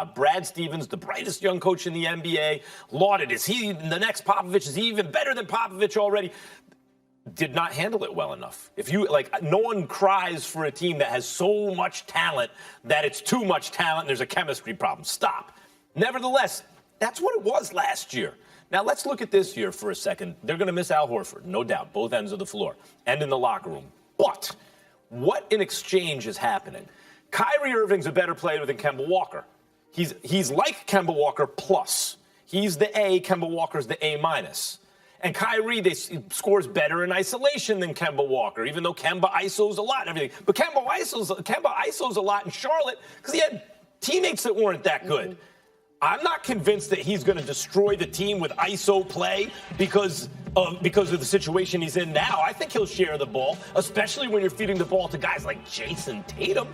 job. Brad Stevens, the brightest young coach in the NBA, lauded. Is he the next Popovich? Is he even better than Popovich already? Did not handle it well enough. If you no one cries for a team that has so much talent that it's too much talent and there's a chemistry problem. Stop. Nevertheless, that's what it was last year. Now let's look at this year for a second. They're going to miss Al Horford, no doubt, both ends of the floor and in the locker room. But what in exchange is happening? Kyrie Irving's a better player than Kemba Walker. He's like Kemba Walker plus. He's the A, Kemba Walker's the A minus. And Kyrie, scores better in isolation than Kemba Walker, even though Kemba ISOs a lot and everything. But Kemba ISOs a lot in Charlotte because he had teammates that weren't that good. I'm not convinced that he's going to destroy the team with ISO play because of the situation he's in now. I think he'll share the ball, especially when you're feeding the ball to guys like Jason Tatum.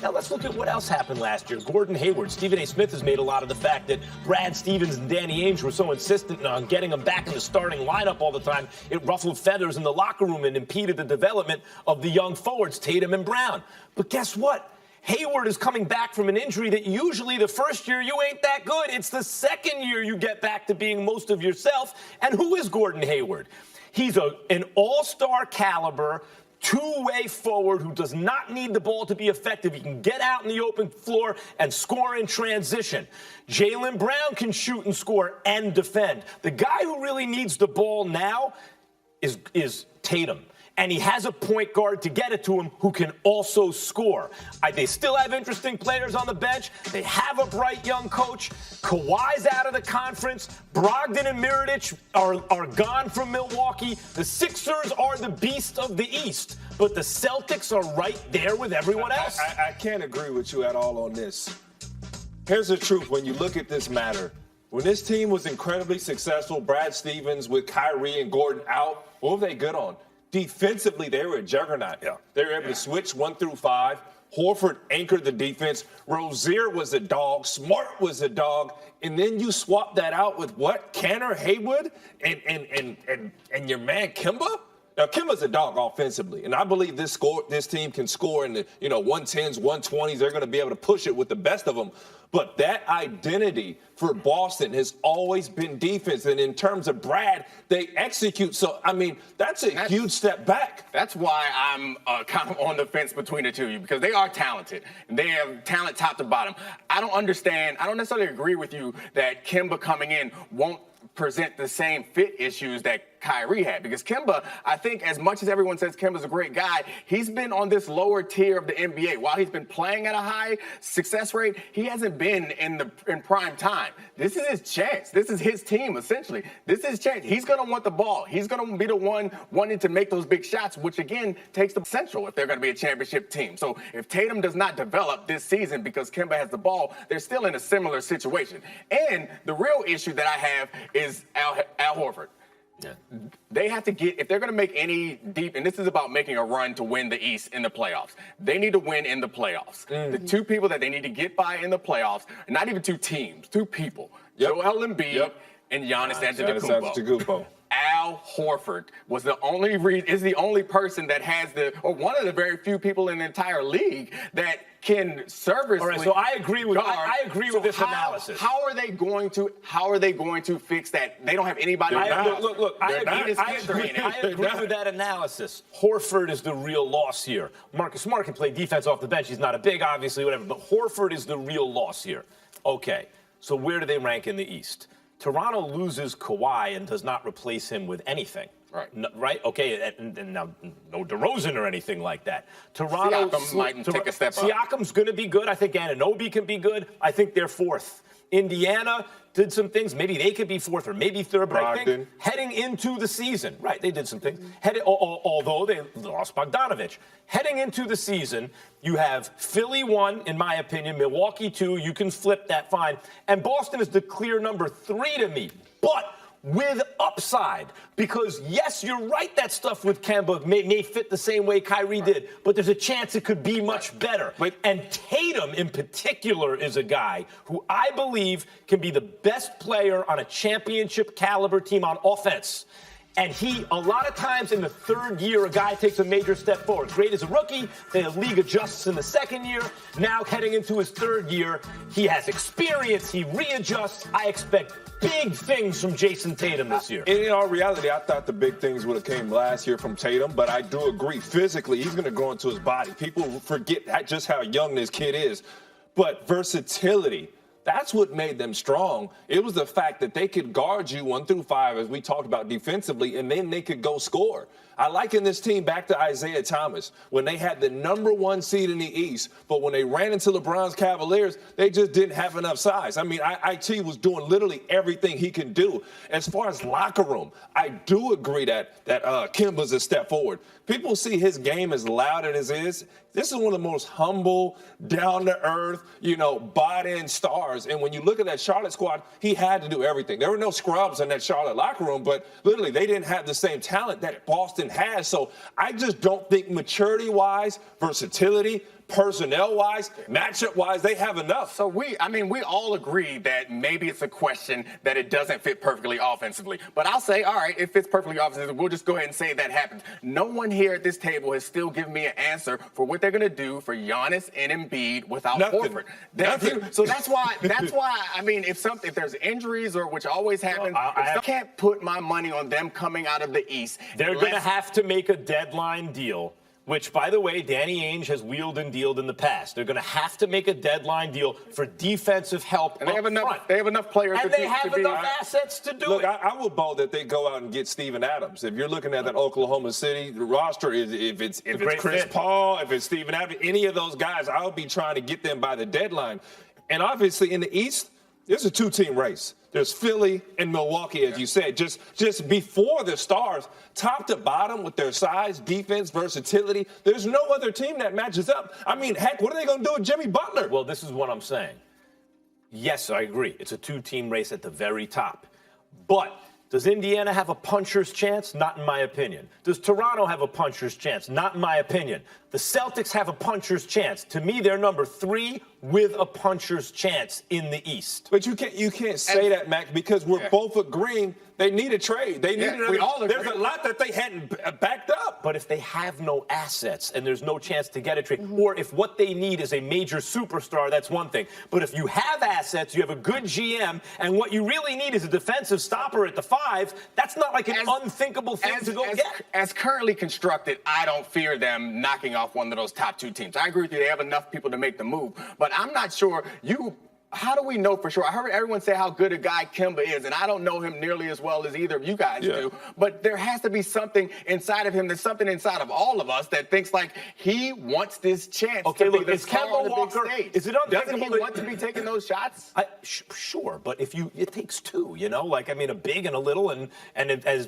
Now let's look at what else happened last year. Gordon Hayward. Stephen A. Smith has made a lot of the fact that Brad Stevens and Danny Ainge were so insistent on getting him back in the starting lineup all the time. It ruffled feathers in the locker room and impeded the development of the young forwards, Tatum and Brown. But guess what? Hayward is coming back from an injury that usually the first year you ain't that good. It's the second year you get back to being most of yourself. And who is Gordon Hayward? He's an all-star caliber, two-way forward who does not need the ball to be effective. He can get out in the open floor and score in transition. Jaylen Brown can shoot and score and defend. The guy who really needs the ball now is Tatum. And he has a point guard to get it to him who can also score. They still have interesting players on the bench. They have a bright young coach. Kawhi's out of the conference. Brogdon and Mirotic are gone from Milwaukee. The Sixers are the beast of the East. But the Celtics are right there with everyone else. I can't agree with you at all on this. Here's the truth. When you look at this matter, when this team was incredibly successful, Brad Stevens with Kyrie and Gordon out, what were they good on? Defensively, they were a juggernaut. Yeah. They were able to switch 1 through 5. Horford anchored the defense. Rozier was a dog. Smart was a dog. And then you swap that out with what? Canner, Haywood, and your man Kemba? Now, Kemba's a dog offensively, and I believe this team can score in the 110s, 120s. They're going to be able to push it with the best of them. But that identity for Boston has always been defense. And in terms of Brad, they execute. So, I mean, that's a huge step back. That's why I'm kind of on the fence between the two of you, because they are talented. And they have talent top to bottom. I don't necessarily agree with you that Kemba coming in won't present the same fit issues that Kyrie had, because Kemba, I think, as much as everyone says Kemba's a great guy, he's been on this lower tier of the NBA. While he's been playing at a high success rate, he hasn't been in prime time. This is his chance. This is his team, essentially. This is his chance. He's going to want the ball. He's going to be the one wanting to make those big shots, which, again, takes the central if they're going to be a championship team. So if Tatum does not develop this season because Kemba has the ball, they're still in a similar situation. And the real issue that I have is Al Horford. Yeah. They have to get, if they're going to make any deep, and this is about making a run to win the East in the playoffs, they need to win in the playoffs. Mm-hmm. The two people that they need to get by in the playoffs, not even two teams, two people, Joel Embiid and Giannis Antetokounmpo. Al Horford is the only person that has one of the very few people in the entire league that can service. All right, so I agree with this analysis. How are they going to fix that? They don't have anybody. Look. I agree with that analysis. Horford is the real loss here. Marcus Smart can play defense off the bench. He's not a big, obviously, whatever. But Horford is the real loss here. Okay, so where do they rank in the East? Toronto loses Kawhi and does not replace him with anything. Right? Okay, and now no DeRozan or anything like that. Siakam might take a step up. Siakam's going to be good. I think Anunoby can be good. I think they're fourth. Indiana did some things. Maybe they could be fourth or maybe third. But I think heading into the season, they did some things. Although they lost Bogdanovich. Heading into the season, you have Philly 1, in my opinion, Milwaukee 2. You can flip that fine. And Boston is the clear number 3 to me. But with upside, because yes, you're right, that stuff with Kemba may fit the same way Kyrie did, but there's a chance it could be much better. And Tatum in particular is a guy who I believe can be the best player on a championship caliber team on offense. And a lot of times in the third year, a guy takes a major step forward. Great as a rookie, the league adjusts in the second year. Now heading into his third year, he has experience, he readjusts. I expect big things from Jason Tatum this year. In all reality, I thought the big things would have came last year from Tatum, but I do agree. Physically, he's going to grow into his body. People forget just how young this kid is. But versatility, that's what made them strong. It was the fact that they could guard you 1 through 5, as we talked about defensively, and then they could go score. I liken this team back to Isaiah Thomas when they had the #1 seed in the East, but when they ran into LeBron's Cavaliers, they just didn't have enough size. I mean, IT was doing literally everything he can do. As far as locker room, I do agree that Kemba's a step forward. People see his game as loud as it is. This is one of the most humble, down-to-earth, bought-in stars. And when you look at that Charlotte squad, he had to do everything. There were no scrubs in that Charlotte locker room, but literally they didn't have the same talent that Boston has. So I just don't think maturity-wise, versatility, personnel-wise, matchup-wise, they have enough. So we all agree that maybe it's a question that it doesn't fit perfectly offensively. But I'll say, all right, it fits perfectly offensively. We'll just go ahead and say that happens. No one here at this table has still given me an answer for what they're going to do for Giannis and Embiid without Horford. So that's why. I mean, if there's injuries or which always happens, I can't put my money on them coming out of the East. They're going to have to make a deadline deal, which, by the way, Danny Ainge has wheeled and dealed in the past. They're going to have to make a deadline deal for defensive help. And they have enough players. And they have enough assets to do it. Look, I would bold that they go out and get Steven Adams. If you're looking at that Oklahoma City roster, if it's Chris Paul, if it's Steven Adams, any of those guys, I would be trying to get them by the deadline. And obviously in the East, there's a 2-team race. There's Philly and Milwaukee, as you said, just before the stars, top to bottom with their size, defense, versatility. There's no other team that matches up. I mean, heck, what are they going to do with Jimmy Butler? Well, this is what I'm saying. Yes, I agree. It's a 2-team race at the very top. But does Indiana have a puncher's chance? Not in my opinion. Does Toronto have a puncher's chance? Not in my opinion. The Celtics have a puncher's chance. To me, they're number 3 with a puncher's chance in the East. But you can't say that, Max, because we're both agreeing they need a trade. They need there's a lot that they hadn't backed up. But if they have no assets and there's no chance to get a trade, or if what they need is a major superstar, that's one thing. But if you have assets, you have a good GM, and what you really need is a defensive stopper at the 5, that's not like an unthinkable thing to go get. As currently constructed, I don't fear them knocking off one of those top 2 teams. I agree with you. They have enough people to make the move. But I'm not sure how do we know for sure? I heard everyone say how good a guy Kemba is, and I don't know him nearly as well as either of you guys do. But there has to be something inside of him. There's something inside of all of us that thinks like he wants this chance to be the star on the big stage. Is it Doesn't he want to be taking those shots? Sure, but it takes 2, a big and a little, and as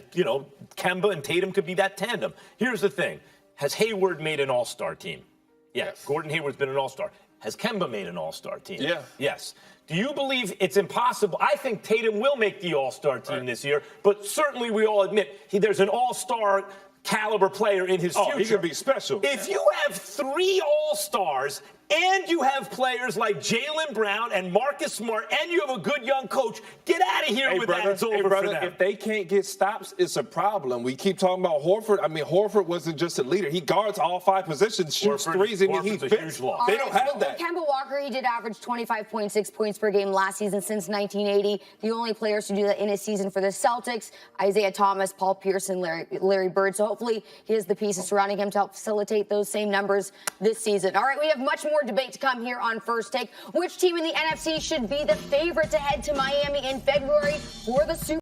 Kemba and Tatum could be that tandem. Here's the thing. Has Hayward made an all-star team? Yes. Gordon Hayward's been an all-star. Has Kemba made an all-star team? Yeah. Yes. Do you believe it's impossible? I think Tatum will make the all-star team this year, but certainly we all admit there's an all-star caliber player in his future. He could be special. If you have 3 all-stars and you have players like Jaylen Brown and Marcus Smart, and you have a good young coach, get out of here with that. It's over for them. If they can't get stops, it's a problem. We keep talking about Horford. I mean, Horford wasn't just a leader. He guards all 5 positions, shoots threes, and he fits. They don't have that. Kemba Walker, he did average 25.6 points per game last season since 1980. The only players to do that in a season for the Celtics, Isaiah Thomas, Paul Pierce, and Larry Bird. So hopefully he has the pieces surrounding him to help facilitate those same numbers this season. All right, we have much more debate to come here on First Take. Which team in the NFC should be the favorite to head to Miami in February for the Super Bowl?